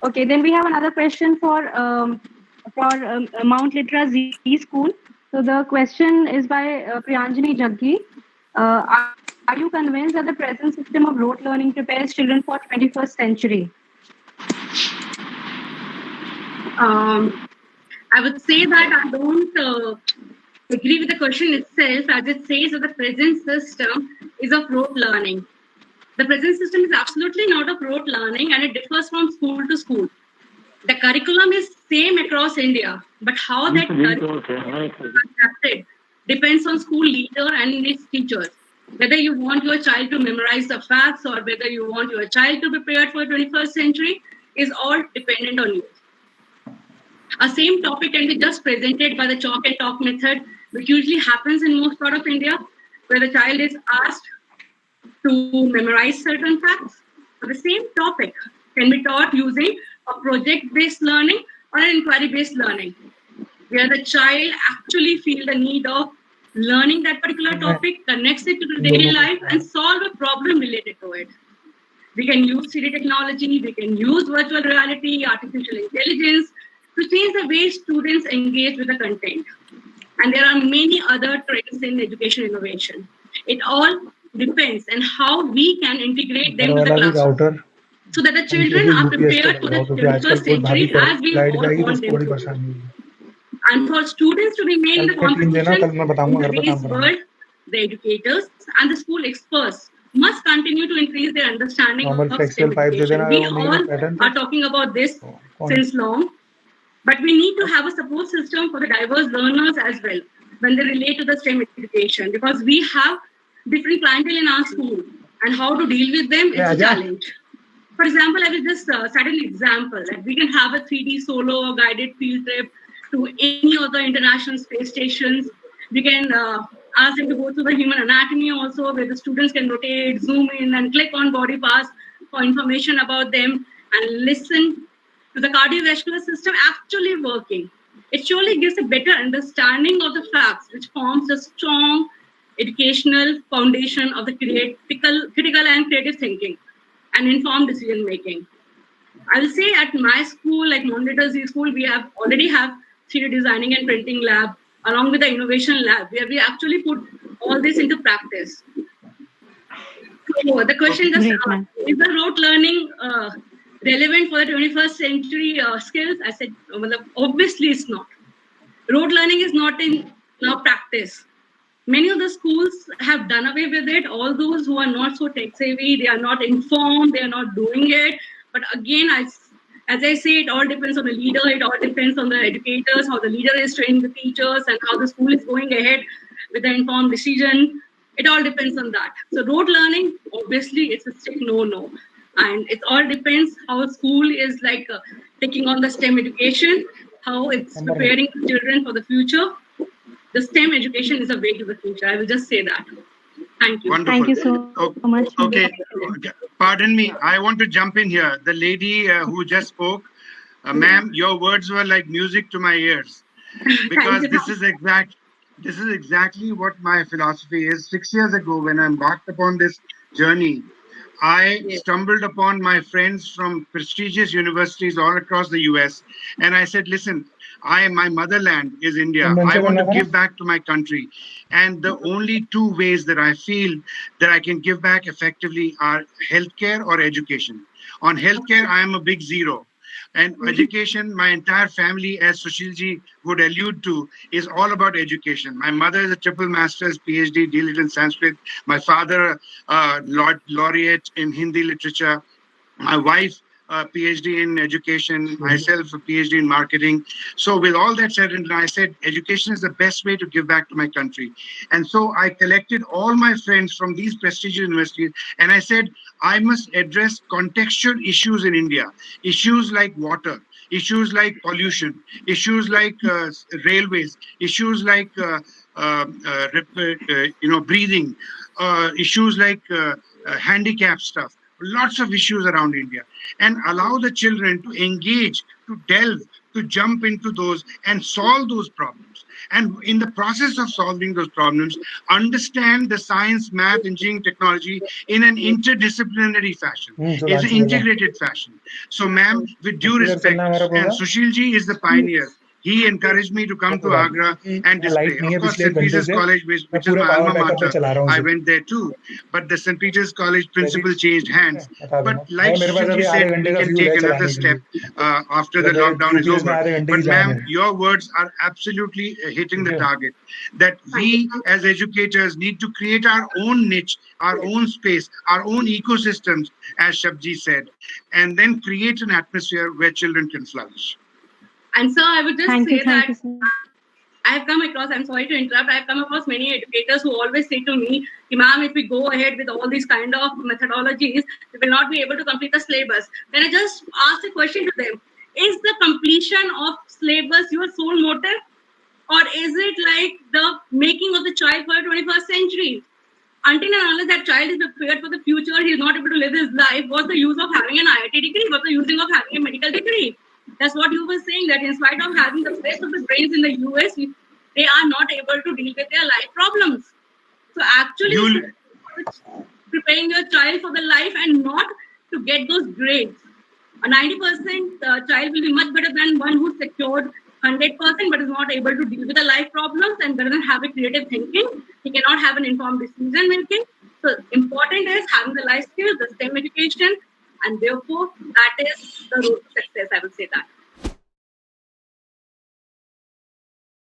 Okay, then we have another question for Mount Litra Z School. So the question is by Priyanjani Jaggi. Are you convinced that the present system of rote learning prepares children for 21st century? I would say that I don't agree with the question itself, as it says that the present system is of rote learning. The present system is absolutely not of rote learning, and it differs from school to school. The curriculum is same across India, but how that curriculum is adapted depends on school leader and its teachers. Whether you want your child to memorize the facts or whether you want your child to be prepared for the 21st century is all dependent on you. A same topic can be just presented by the chalk and talk method, which usually happens in most part of India, where the child is asked to memorize certain facts. So the same topic can be taught using a project-based learning or an inquiry-based learning, where the child actually feel the need of learning that particular topic, connects it to the daily life, and solve a problem related to it. We can use 3D technology, we can use virtual reality, artificial intelligence to change the way students engage with the content. And there are many other trends in education innovation. It all depends on how we can integrate them to the classroom, so that the children are prepared for the 21st century as we all want them to be. And for students to remain in the competition in today's world, the educators and the school experts must continue to increase their understanding of STEM education. We all are talking about this since long, but we need to have a support system for the diverse learners as well when they relate to the STEM education, because we have different clientele in our school, and how to deal with them is a challenge. For example, I will just set an example. Like we can have a 3D solo or guided field trip to any of the international space stations. We can ask them to go through the human anatomy also, where the students can rotate, zoom in, and click on body parts for information about them, and listen to the cardiovascular system actually working. It surely gives a better understanding of the facts, which forms a strong educational foundation of the critical and creative thinking and informed decision making. I will say at my school, like Monitor Z School, we already have 3D designing and printing lab, along with the innovation lab, where we actually put all this into practice. So the question is the rote learning relevant for the 21st century skills? I said, well, obviously it's not. Rote learning is not in now practice. Many of the schools have done away with it. All those who are not so tech savvy, they are not informed, they are not doing it. But again, as I say, it all depends on the leader, it all depends on the educators, how the leader is training the teachers, and how the school is going ahead with the informed decision. It all depends on that. So rote learning, obviously, it's a strict no-no. And it all depends how a school is like taking on the STEM education, how it's preparing children for the future. The STEM education is a way to the future. I will just say that. Thank you. Wonderful. Thank you so much. Okay. Pardon me. I want to jump in here. The lady who just spoke, ma'am, your words were like music to my ears, because this is exactly what my philosophy is. 6 years ago, when I embarked upon this journey, I stumbled upon my friends from prestigious universities all across the US, and I said, listen, my motherland is India. I want to give back to my country. And the only two ways that I feel that I can give back effectively are healthcare or education. On healthcare, I am a big zero. And education, my entire family, as Sushilji would allude to, is all about education. My mother is a triple master's, PhD, DLit in Sanskrit. My father, laureate in Hindi literature. My wife, PhD in education, myself a PhD in marketing. So with all that said, and I said, education is the best way to give back to my country. And so I collected all my friends from these prestigious universities, and I said, I must address contextual issues in India, issues like water, issues like pollution, issues like railways, issues like breathing, issues like handicap stuff. Lots of issues around India, and allow the children to engage, to delve, to jump into those and solve those problems. And in the process of solving those problems, understand the science, math, engineering, technology in an interdisciplinary fashion, is an integrated fashion. So, ma'am, with due respect, and Sushil ji is the pioneer. He encouraged me to come to Agra and display. Of course, St. Peter's College, which is my alma mater, I went there too. But the St. Peter's College principal changed hands. But like Sushil ji said, we can take another step after the lockdown is over. But ma'am, your words are absolutely hitting the target. That we as educators need to create our own niche, our own space, our own ecosystems, as Shabji said, and then create an atmosphere where children can flourish. And so I would just say that sir. I have come across, I'm sorry to interrupt, I have come across many educators who always say to me, ma'am, if we go ahead with all these kind of methodologies, we will not be able to complete the syllabus. Then I just ask a question to them. Is the completion of syllabus your sole motive? Or is it like the making of the child for the 21st century? Until and unless that child is prepared for the future, he is not able to live his life. What's the use of having an IIT degree? What's the use of having a medical degree? That's what you were saying, that in spite of having the best of the brains in the US, they are not able to deal with their life problems. So actually, preparing your child for the life and not to get those grades. A 90% child will be much better than one who secured 100% but is not able to deal with the life problems and doesn't have a creative thinking. He cannot have an informed decision making. So important is having the life skills, the STEM education, and therefore that is the road to success, I would say that.